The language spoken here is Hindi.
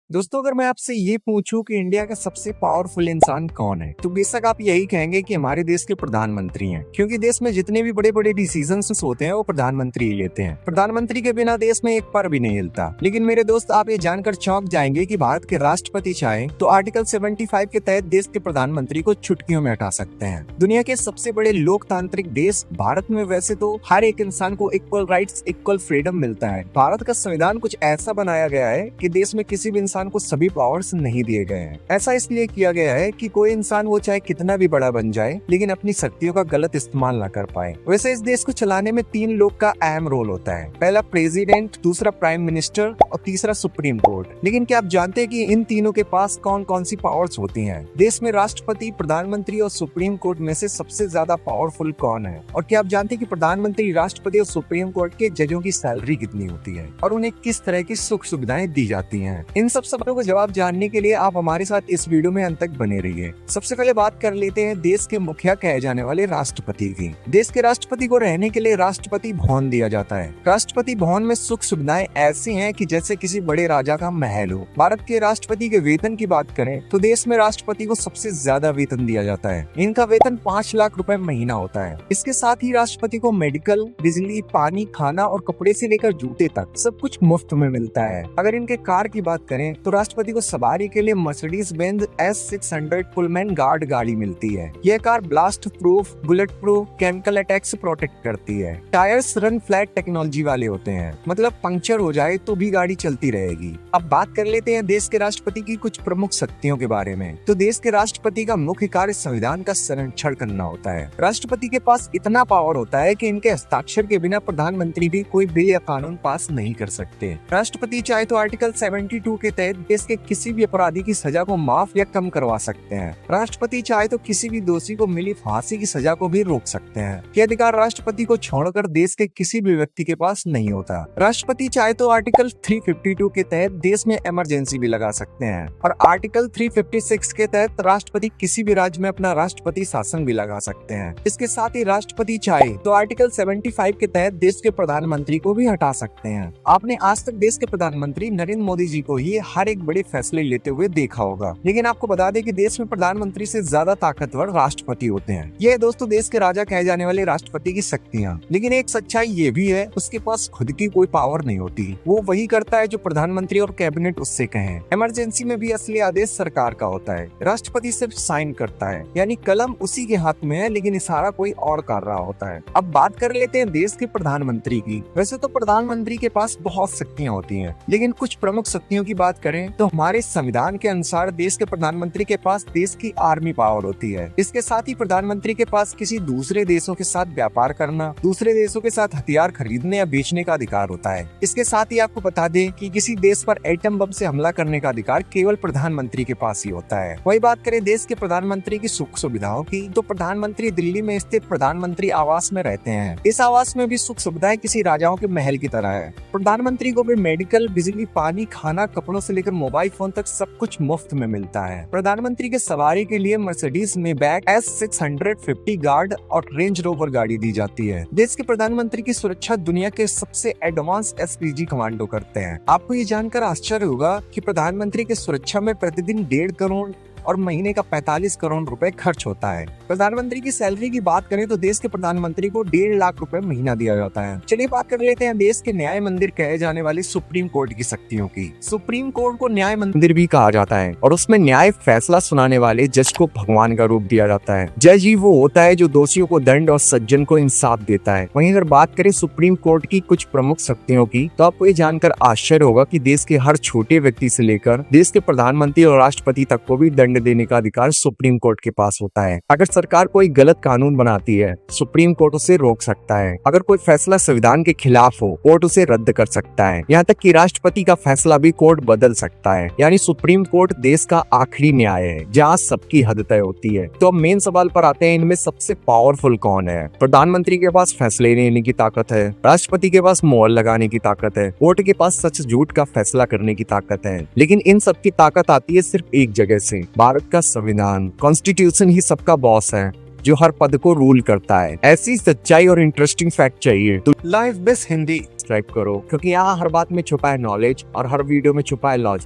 दोस्तों, अगर मैं आपसे ये पूछूं कि इंडिया का सबसे पावरफुल इंसान कौन है, तो बेशक आप यही कहेंगे कि हमारे देश के प्रधानमंत्री हैं, क्योंकि देश में जितने भी बड़े बड़े डिसीजंस होते हैं वो प्रधानमंत्री ही लेते हैं। प्रधानमंत्री के बिना देश में एक पर भी नहीं हिलता। लेकिन मेरे दोस्त, आप ये जानकर चौंक जाएंगे कि भारत के राष्ट्रपति चाहे तो आर्टिकल 75 के तहत देश के प्रधानमंत्री को चुटकियों में हटा सकते हैं। दुनिया के सबसे बड़े लोकतांत्रिक देश भारत में वैसे तो हर एक इंसान को इक्वल राइट्स, इक्वल फ्रीडम मिलता है। भारत का संविधान कुछ ऐसा बनाया गया है कि देश में किसी भी इंसान को सभी पावर्स नहीं दिए गए हैं। ऐसा इसलिए किया गया है कि कोई इंसान वो चाहे कितना भी बड़ा बन जाए, लेकिन अपनी शक्तियों का गलत इस्तेमाल ना कर पाए। वैसे इस देश को चलाने में 3 लोग का अहम रोल होता है। पहला प्रेसिडेंट, दूसरा प्राइम मिनिस्टर और तीसरा सुप्रीम कोर्ट। लेकिन क्या आप जानते हैं कि इन तीनों के पास कौन कौन सी पावर्स होती हैं? देश में राष्ट्रपति, प्रधानमंत्री और सुप्रीम कोर्ट में से सबसे ज्यादा पावरफुल कौन है? और क्या आप जानते हैं कि प्रधानमंत्री, राष्ट्रपति और सुप्रीम कोर्ट के जजों की सैलरी कितनी होती है और उन्हें किस तरह की सुख सुविधाएं दी जाती हैं? इन सब सवालों का जवाब जानने के लिए आप हमारे साथ इस वीडियो में अंत तक बने रहिए। सबसे पहले बात कर लेते हैं देश के मुखिया कहे जाने वाले राष्ट्रपति की। देश के राष्ट्रपति को रहने के लिए राष्ट्रपति भवन दिया जाता है। राष्ट्रपति भवन में सुख सुविधाएं ऐसी हैं कि जैसे किसी बड़े राजा का महल हो। भारत के राष्ट्रपति के वेतन की बात करें तो देश में राष्ट्रपति को सबसे ज्यादा वेतन दिया जाता है। इनका वेतन 5 लाख रुपए महीना होता है। इसके साथ ही राष्ट्रपति को मेडिकल, बिजली, पानी, खाना और कपड़े से लेकर जूते तक सब कुछ मुफ्त में मिलता है। अगर इनके कार की बात करें तो राष्ट्रपति को सवारी के लिए Mercedes Benz S600 Pullman guard गाड़ी मिलती है। यह car blast proof, bullet proof, chemical attack से प्रोटेक्ट करती है। टायर्स रन फ्लैट टेक्नोलॉजी वाले होते हैं, मतलब पंक्चर हो जाए तो भी गाड़ी चलती रहेगी। अब बात कर लेते हैं देश के राष्ट्रपति की कुछ प्रमुख शक्तियों के बारे में। तो देश के राष्ट्रपति का मुख्य कार्य संविधान का संरक्षण करना होता है। राष्ट्रपति के पास इतना पावर होता है कि इनके हस्ताक्षर के बिना प्रधानमंत्री भी कोई बिल या कानून पास नहीं कर सकते। राष्ट्रपति चाहे तो आर्टिकल 72 के तहत देश के किसी भी अपराधी की सजा को माफ या कम करवा सकते हैं। राष्ट्रपति चाहे तो किसी भी दोषी को मिली फांसी की सजा को भी रोक सकते हैं। ये अधिकार राष्ट्रपति को छोड़कर देश के किसी भी व्यक्ति के पास नहीं होता। राष्ट्रपति चाहे तो आर्टिकल 352 के तहत देश में इमरजेंसी भी लगा सकते हैं और आर्टिकल 356 के तहत राष्ट्रपति किसी भी राज्य में अपना राष्ट्रपति शासन भी लगा सकते हैं। इसके साथ ही राष्ट्रपति चाहे तो आर्टिकल 75 के तहत देश के प्रधानमंत्री को भी हटा सकते हैं। आपने आज तक देश के प्रधानमंत्री नरेंद्र मोदी जी को ही हर एक बड़े फैसले लेते हुए देखा होगा, लेकिन आपको बता दें कि देश में प्रधानमंत्री से ज्यादा ताकतवर राष्ट्रपति होते हैं। ये दोस्तों देश के राजा कहे जाने वाले राष्ट्रपति की शक्तियाँ। लेकिन एक सच्चाई ये भी है, उसके पास खुद की कोई पावर नहीं होती। वो वही करता है जो प्रधानमंत्री और कैबिनेट उससे कहें। इमरजेंसी में भी असली आदेश सरकार का होता है। राष्ट्रपति सिर्फ साइन करता है, यानी कलम उसी के हाथ में है, लेकिन इशारा कोई और कर रहा होता है। अब बात कर लेते हैं देश के प्रधानमंत्री की। वैसे तो प्रधानमंत्री के पास बहुत शक्तियाँ होती हैं, लेकिन कुछ प्रमुख शक्तियों की बात करें तो हमारे संविधान के अनुसार देश के प्रधानमंत्री के पास देश की आर्मी पावर होती है। इसके साथ ही प्रधानमंत्री के पास किसी दूसरे देशों के साथ व्यापार करना, दूसरे देशों के साथ हथियार खरीदने या बेचने का अधिकार होता है। इसके साथ ही आपको बता दें कि किसी देश पर एटम बम से हमला करने का अधिकार केवल प्रधानमंत्री के पास ही होता है। वही बात करें देश के प्रधानमंत्री की सुख सुविधाओं की, तो प्रधानमंत्री दिल्ली में स्थित प्रधानमंत्री आवास में रहते हैं। इस आवास में भी सुख सुविधाएं किसी राजाओं के महल की तरह है। प्रधानमंत्री को भी मेडिकल, बिजली, पानी, खाना, कपड़ों से लेकर मोबाइल फोन तक सब कुछ मुफ्त में मिलता है। प्रधानमंत्री के सवारी के लिए मर्सिडीज में बैग S650 गार्ड और रेंज रोवर गाड़ी दी जाती है। देश के प्रधानमंत्री की सुरक्षा दुनिया के सबसे एडवांस SPG कमांडो करते हैं। आपको ये जानकर आश्चर्य होगा कि प्रधानमंत्री की सुरक्षा में प्रतिदिन 1.5 करोड़ और महीने का 45 करोड़ रुपए खर्च होता है। प्रधानमंत्री की सैलरी की बात करें तो देश के प्रधानमंत्री को 1.5 लाख रुपए महीना दिया जाता है। चलिए बात कर लेते हैं देश के न्याय मंदिर कहे जाने वाले सुप्रीम कोर्ट की शक्तियों की। सुप्रीम कोर्ट को न्याय मंदिर भी कहा जाता है और उसमें न्याय फैसला सुनाने वाले जज को भगवान का रूप दिया जाता है। जज ही वो होता है जो दोषियों को दंड और सज्जन को इंसाफ देता है। वहीं अगर बात करें सुप्रीम कोर्ट की कुछ प्रमुख शक्तियों की, तो आपको ये जानकर आश्चर्य होगा कि देश के हर छोटे व्यक्ति से लेकर देश के प्रधानमंत्री और राष्ट्रपति तक को भी दंड देने का अधिकार सुप्रीम कोर्ट के पास होता है। अगर सरकार कोई गलत कानून बनाती है, सुप्रीम कोर्ट उसे रोक सकता है। अगर कोई फैसला संविधान के खिलाफ हो, कोर्ट उसे रद्द कर सकता है। यहाँ तक कि राष्ट्रपति का फैसला भी कोर्ट बदल सकता है। यानी सुप्रीम कोर्ट देश का आखिरी न्याय है, जहाँ सबकी हद तय होती है। तो अब मेन सवाल पर आते हैं, इनमें सबसे पावरफुल कौन है? प्रधानमंत्री के पास फैसले लेने की ताकत है, राष्ट्रपति के पास मोहर लगाने की ताकत है, कोर्ट के पास सच झूठ का फैसला करने की ताकत है। लेकिन इन सब की ताकत आती है सिर्फ एक जगह से, भारत का संविधान। कॉन्स्टिट्यूशन ही सबका बॉस है, जो हर पद को रूल करता है। ऐसी सच्चाई और इंटरेस्टिंग फैक्ट चाहिए तो लाइव बेस हिंदी सब्सक्राइब करो, क्योंकि यहाँ हर बात में छुपा है नॉलेज और हर वीडियो में छुपा है लॉजिक।